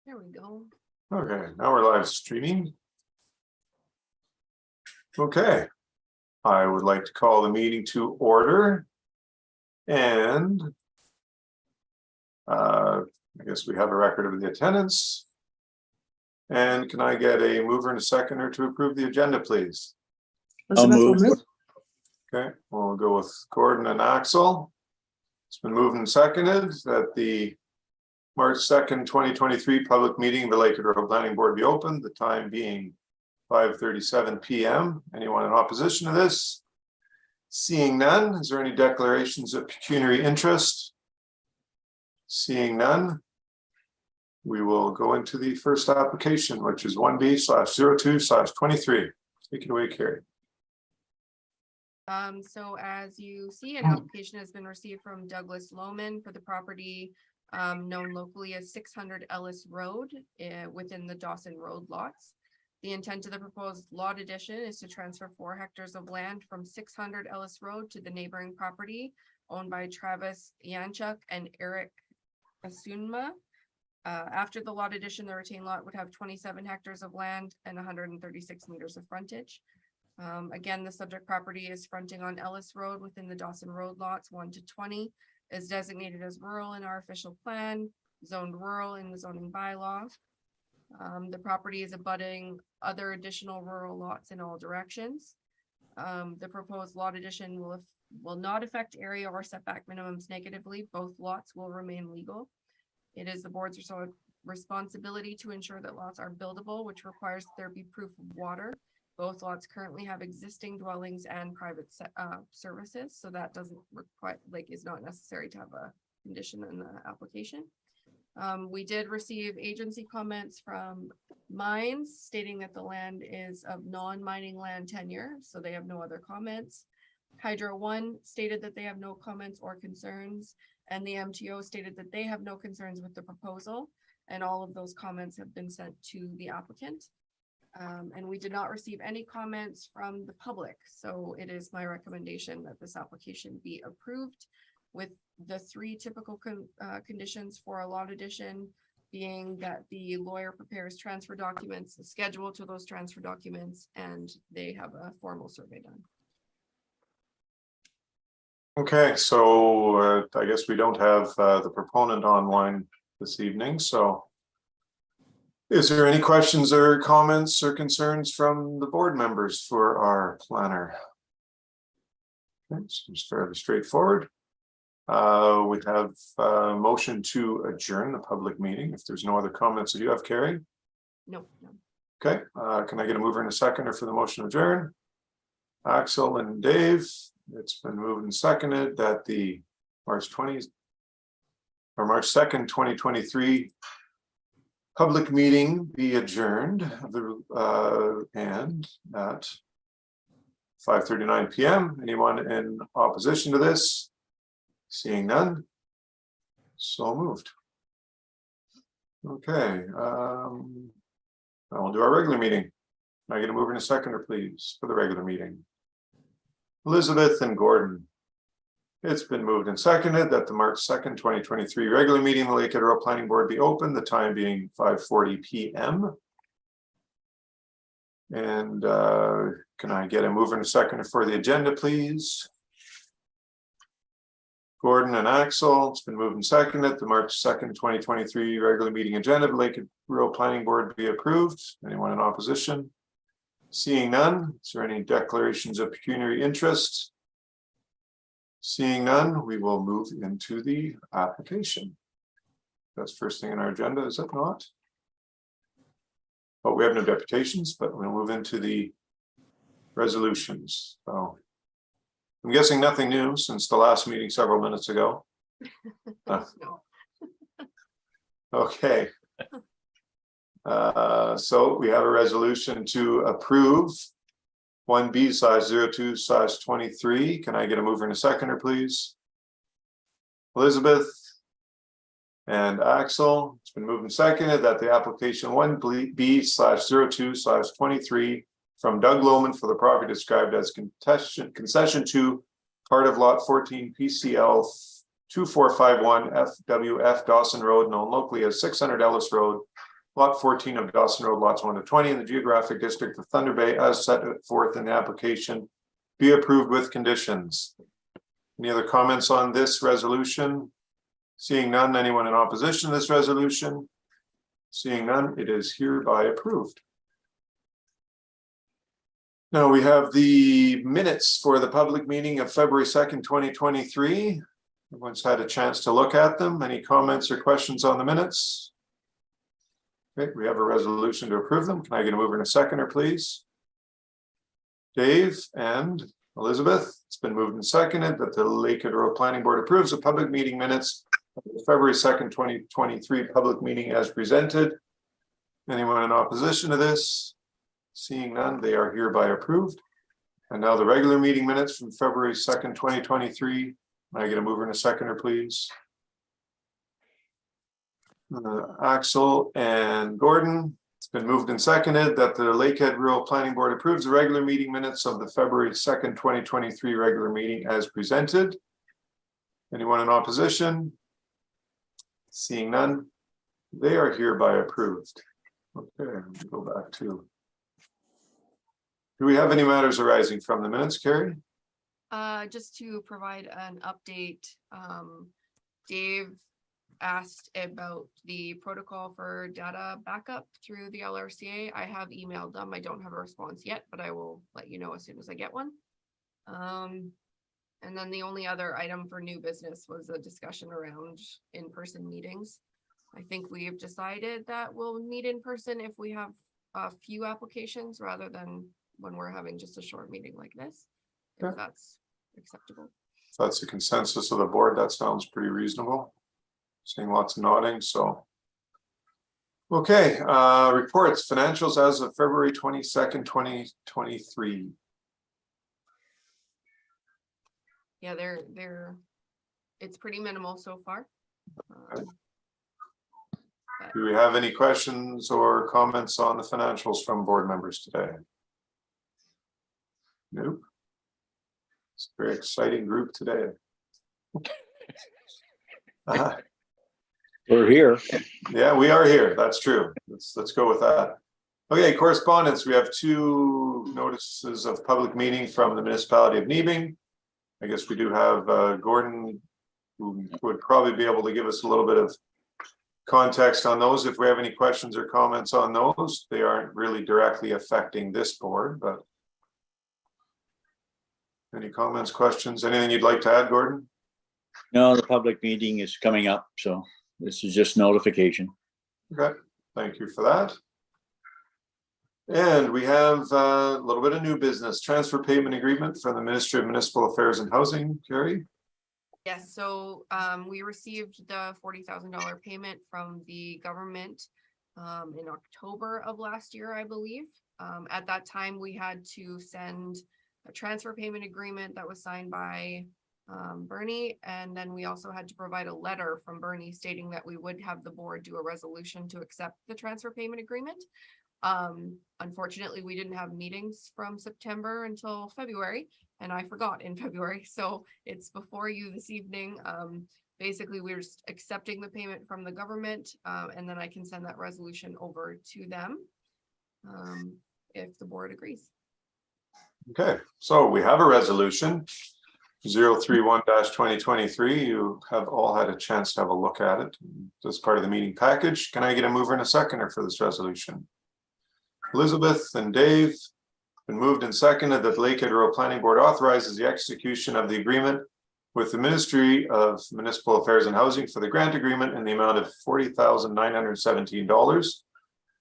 There we go. Okay, now we're live streaming. Okay, I would like to call the meeting to order. And I guess we have a record of the attendance. And can I get a mover and a seconder to approve the agenda, please? I'll move. Okay, we'll go with Gordon and Axel. It's been moved and seconded that the March 2nd, 2023 public meeting of the Lakehead Road Planning Board be opened, the time being 5:37 p.m. Anyone in opposition to this? Seeing none, is there any declarations of pecuniary interest? Seeing none, we will go into the first application, which is 1B/02/23. Take it away, Carrie. So as you see, an application has been received from Douglas Lohman for the property known locally as 600 Ellis Road within the Dawson Road lots. The intent of the proposed lot addition is to transfer 4 hectares of land from 600 Ellis Road to the neighboring property owned by Travis Yanchuk and Eric Asunma. After the lot addition, the retained lot would have 27 hectares of land and 136 meters of frontage. Again, the subject property is fronting on Ellis Road within the Dawson Road lots 1 to 20, is designated as rural in our official plan, zoned rural in the zoning bylaw. The property is abutting other additional rural lots in all directions. The proposed lot addition will not affect area or setback minimums negatively. Both lots will remain legal. It is the board's responsibility to ensure that lots are buildable, which requires there be proof of water. Both lots currently have existing dwellings and private services, so that doesn't require, is not necessary to have a condition in the application. We did receive agency comments from Mines stating that the land is of non-mining land tenure, so they have no other comments. Hydro One stated that they have no comments or concerns, and the MTO stated that they have no concerns with the proposal, and all of those comments have been sent to the applicant. And we did not receive any comments from the public, so it is my recommendation that this application be approved with the 3 typical conditions for a lot addition, being that the lawyer prepares transfer documents, the schedule to those transfer documents, and they have a formal survey done. Okay, so I guess we don't have the proponent online this evening, so is there any questions or comments or concerns from the board members for our planner? Okay, seems fairly straightforward. We have a motion to adjourn the public meeting. If there's no other comments that you have, Carrie? No. Okay, can I get a mover and a seconder for the motion to adjourn? Axel and Dave, it's been moved and seconded that the March 2nd, 2023 public meeting be adjourned and at 5:39 p.m. Anyone in opposition to this? Seeing none, so moved. Okay, we'll do our regular meeting. Can I get a mover and a seconder, please, for the regular meeting? Elizabeth and Gordon. It's been moved and seconded that the March 2nd, 2023 regular meeting of the Lakehead Road Planning Board be open, the time being 5:40 p.m. And can I get a mover and a seconder for the agenda, please? Gordon and Axel, it's been moved and seconded the March 2nd, 2023 regular meeting agenda of the Lakehead Road Planning Board be approved. Anyone in opposition? Seeing none, is there any declarations of pecuniary interest? Seeing none, we will move into the application. That's first thing on our agenda, is it not? Oh, we have no deputations, but we'll move into the resolutions. So I'm guessing nothing new since the last meeting several minutes ago. No. Okay. So we have a resolution to approve 1B/02/23. Can I get a mover and a seconder, please? Elizabeth and Axel, it's been moved and seconded that the application 1B/02/23 from Doug Lohman for the property described as concession to part of lot 14 PCL 2451 FWF Dawson Road, known locally as 600 Ellis Road, Lot 14 of Dawson Road, lots 1 to 20 in the geographic district of Thunder Bay as set forth in the application be approved with conditions. Any other comments on this resolution? Seeing none, anyone in opposition to this resolution? Seeing none, it is hereby approved. Now we have the minutes for the public meeting of February 2nd, 2023. Everyone's had a chance to look at them. Any comments or questions on the minutes? Okay, we have a resolution to approve them. Can I get a mover and a seconder, please? Dave and Elizabeth, it's been moved and seconded that the Lakehead Rural Planning Board approves the public meeting minutes of the February 2nd, 2023 public meeting as presented. Anyone in opposition to this? Seeing none, they are hereby approved. And now the regular meeting minutes from February 2nd, 2023. Can I get a mover and a seconder, please? Axel and Gordon. It's been moved and seconded that the Lakehead Rural Planning Board approves the regular meeting minutes of the February 2nd, 2023 regular meeting as presented. Anyone in opposition? Seeing none, they are hereby approved. Okay, let me go back to. Do we have any matters arising from the minutes, Carrie? Just to provide an update, Dave asked about the protocol for data backup through the LRCA. I have emailed them. I don't have a response yet, but I will let you know as soon as I get one. And then the only other item for new business was a discussion around in-person meetings. I think we've decided that we'll meet in person if we have a few applications rather than when we're having just a short meeting like this, if that's acceptable. If that's the consensus of the board, that sounds pretty reasonable. Seeing lots of nodding, so. Okay, reports, financials as of February 22nd, 2023. Yeah, it's pretty minimal so far. Do we have any questions or comments on the financials from board members today? Nope. It's a very exciting group today. We're here. Yeah, we are here. That's true. Let's go with that. Okay, correspondence. We have 2 notices of public meeting from the municipality of Nebing. I guess we do have Gordon, who would probably be able to give us a little bit of context on those. If we have any questions or comments on those, they aren't really directly affecting this board, but any comments, questions, anything you'd like to add, Gordon? No, the public meeting is coming up, so this is just notification. Okay, thank you for that. And we have a little bit of new business, transfer payment agreement from the Ministry of Municipal Affairs and Housing, Carrie. Yes, so we received the $40,000 payment from the government in October of last year, I believe. At that time, we had to send a transfer payment agreement that was signed by Bernie, and then we also had to provide a letter from Bernie stating that we would have the board do a resolution to accept the transfer payment agreement. Unfortunately, we didn't have meetings from September until February, and I forgot in February, so it's before you this evening. Basically, we're just accepting the payment from the government, and then I can send that resolution over to them if the board agrees. Okay, so we have a resolution 031-2023. You have all had a chance to have a look at it as part of the meeting package. Can I get a mover and a seconder for this resolution? Elizabeth and Dave. Been moved and seconded that the Lakehead Rural Planning Board authorizes the execution of the agreement with the Ministry of Municipal Affairs and Housing for the grant agreement in the amount of $40,917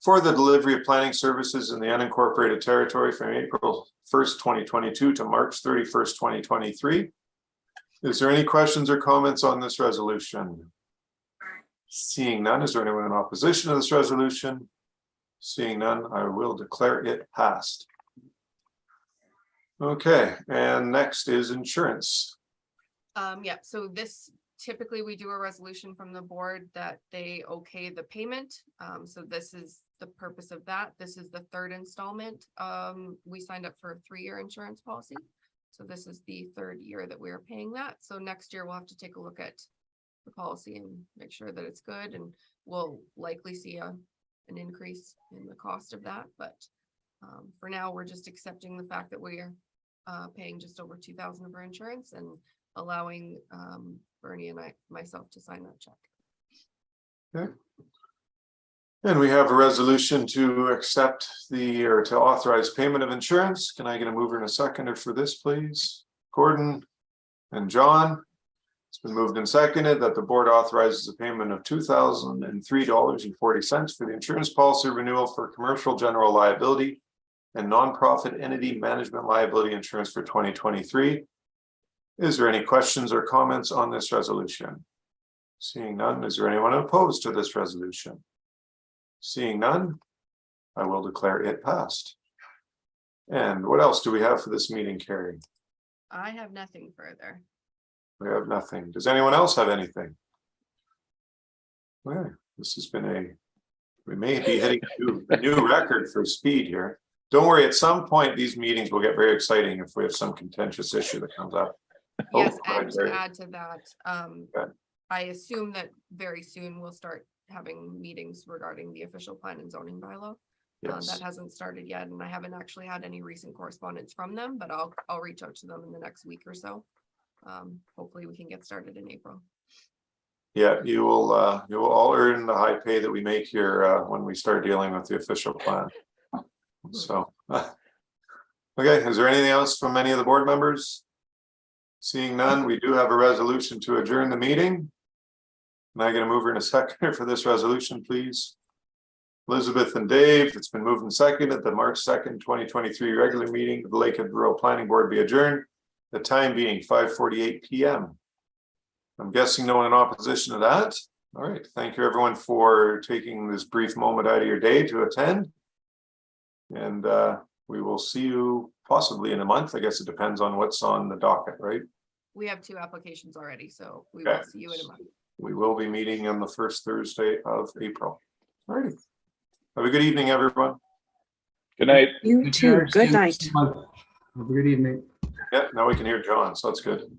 for the delivery of planning services in the unincorporated territory from April 1st, 2022 to March 31st, 2023. Is there any questions or comments on this resolution? Seeing none, is there anyone in opposition to this resolution? Seeing none, I will declare it passed. Okay, and next is insurance. Yeah, so this typically we do a resolution from the board that they okay the payment. So this is the purpose of that. This is the 3rd installment. We signed up for a 3-year insurance policy. So this is the 3rd year that we are paying that. So next year we'll have to take a look at the policy and make sure that it's good, and we'll likely see an an increase in the cost of that, but for now, we're just accepting the fact that we're paying just over 2,000 of our insurance and allowing Bernie and myself to sign that check. Okay. And we have a resolution to accept or to authorize payment of insurance. Can I get a mover and a seconder for this, please? Gordon and John. It's been moved and seconded that the board authorizes a payment of $2,003.40 for the insurance policy renewal for commercial general liability and nonprofit entity management liability insurance for 2023. Is there any questions or comments on this resolution? Seeing none, is there anyone opposed to this resolution? Seeing none, I will declare it passed. And what else do we have for this meeting, Carrie? I have nothing further. We have nothing. Does anyone else have anything? Okay, this has been we may be hitting a new record for speed here. Don't worry, at some point, these meetings will get very exciting if we have some contentious issue that comes up. Yes, Oh, and to add to that, Okay. I assume that very soon we'll start having meetings regarding the official plan and zoning bylaw. Yes. That hasn't started yet, and I haven't actually had any recent correspondence from them, but I'll reach out to them in the next week or so. Hopefully we can get started in April. Yeah, you will all earn the high pay that we make here when we start dealing with the official plan. So, okay, is there anything else from any of the board members? Seeing none, we do have a resolution to adjourn the meeting. Can I get a mover and a seconder for this resolution, please? Elizabeth and Dave, it's been moved and seconded that March 2nd, 2023 regular meeting of the Lakehead Rural Planning Board be adjourned. The time being 5:48 p.m. I'm guessing no one in opposition to that. All right, thank you everyone for taking this brief moment out of your day to attend. And we will see you possibly in a month. I guess it depends on what's on the docket, right? We have 2 applications already, so we Okay. will see you in a month. We will be meeting on the first Thursday of April. All right. Have a good evening, everyone. Good night. You Take too. care. See Good you night. next month. Have a good evening. Yeah, now we can hear John, so that's good.